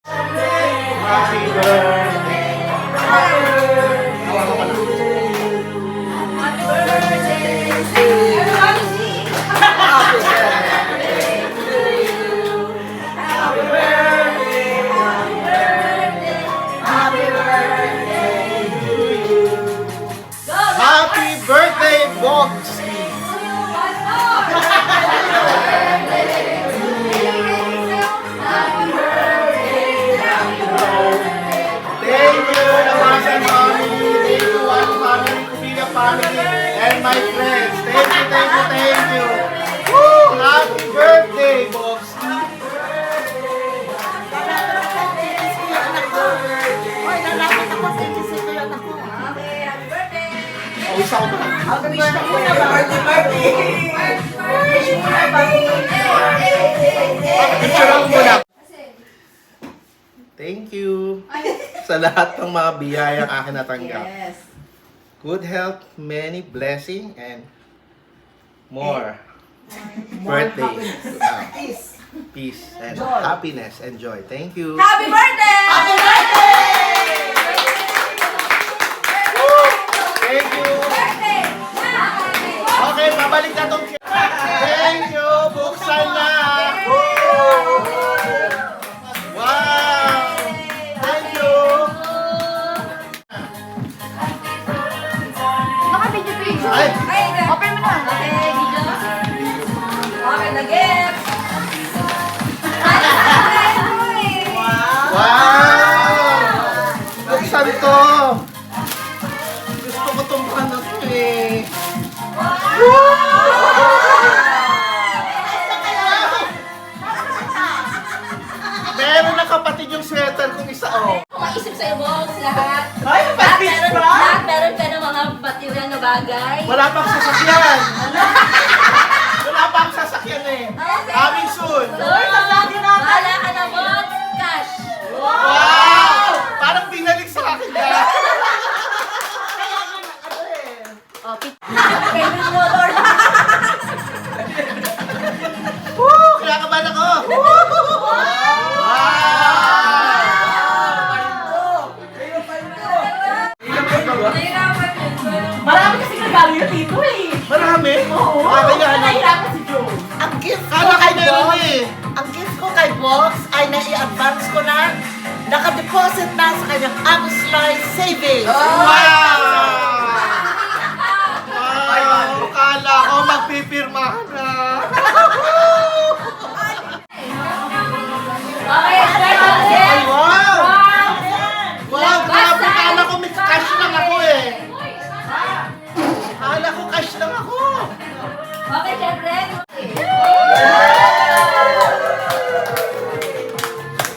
Happy birthday. Happy birthday, Box! Thank you, Namasan family. Thank you, One family, Kubiga family, and my friends. Thank you, thank you, thank you. Woo! Happy birthday, Box! Oh, isa ko ba? Picture ako muna. Thank you sa lahat ng mga biyayang akin natanggap. Yes. Good health, many blessing, and more birthday. Peace and happiness and joy. Thank you. Happy birthday! Happy Thank you. Okay, babalik na tong Thank you. Buksan na. Wow. Thank you. Naka-video page. Ay. Open mo na. Okay, video. Okay, nag-gift. Wow. Buksan to. Gusto ko tong ano to eh. Meron na kapatid yung sweater kong isa oh. Maisip sa'yo, boss, lahat. Ay, Lahat meron ka ng mga material na bagay. wala pang sasakyan. Wala pang sasakyan eh. Coming soon. Bahala ka na, boss. Cash. Wow! Parang binalik sa akin na. Payment motor. Woo! Kinakabahan ako. Marami kasi regalo yung tito eh. Marami? Oo. Kaya ano? Nahirapan si Joe. Ang gift ko Kala ko kay meron Box, eh. ang gift ko kay Box ay nai-advance ko na. Naka-deposit na sa kanyang Amos Life Savings. Wow! Wow! Kala ko magpipirma na. Okay, start on Ay, it. wow! Wow! Grabe, kala ko may cash lang ako eh. Kala ko cash lang ako. Okay, syempre.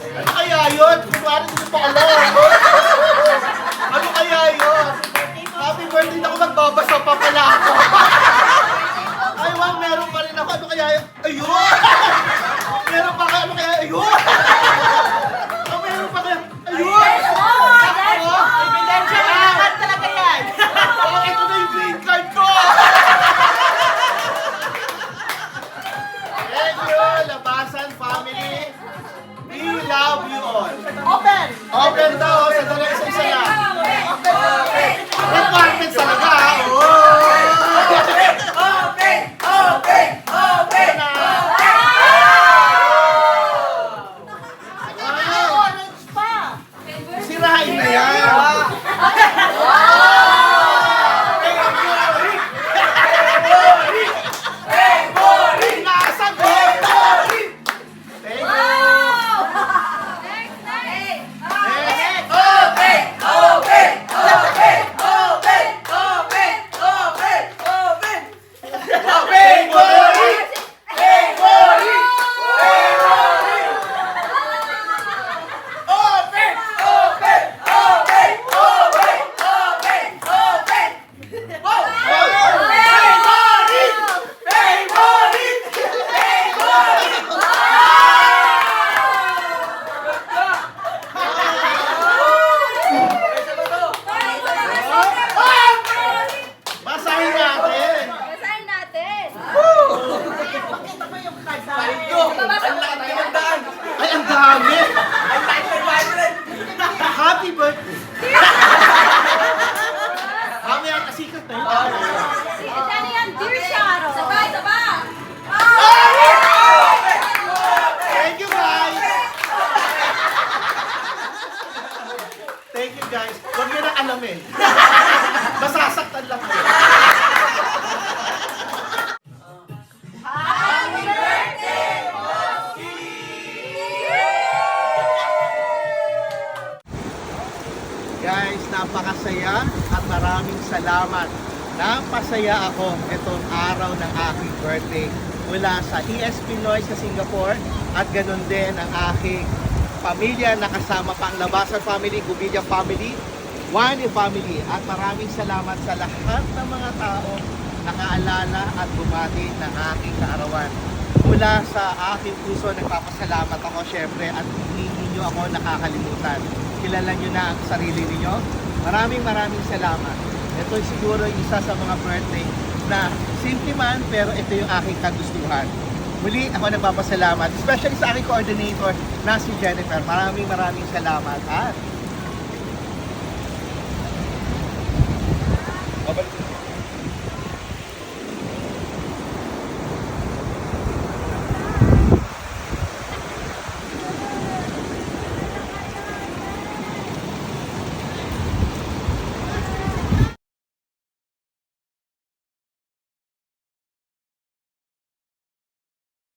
Ano kaya yun? Kunwari hindi ko pa alam. Ano kaya yun? Happy birthday na ako, magbabasa pa pala ako. Ay, wow, meron pa rin ako. Ano kaya yun? Ayun! Meron pa kaya, ano kaya? Ayun! Oh, meron pa kaya? Ayun! Ako? Ebidensya na naman talaga yan. Oh, ito na yung green card ko! Thank you, Labasan family. We love you all. Open! Open daw, sa dala isa-isa lang. Requirements talaga, ha? Oh! Orange pa! Sirain na yan! Nasaan ko? Thank you! you guys. Huwag nyo na alamin. Masasaktan lang kayo. Guys, napakasaya at maraming salamat. Napasaya ako itong araw ng aking birthday mula sa ES Pinoy sa Singapore at ganun din ang aking pamilya na kasama pa ang Labasan Family, Gubilya Family, One Family at maraming salamat sa lahat ng mga tao nakaalala at bumati ng aking kaarawan. Mula sa aking puso, nagpapasalamat ako syempre at hindi niyo ako nakakalimutan. Kilala niyo na ang sarili niyo. Maraming salamat. Ito siguro isa sa mga birthday na simple man pero ito yung aking kagustuhan. Muli ako nagpapasalamat, especially sa aking coordinator na si Jennifer. Maraming salamat at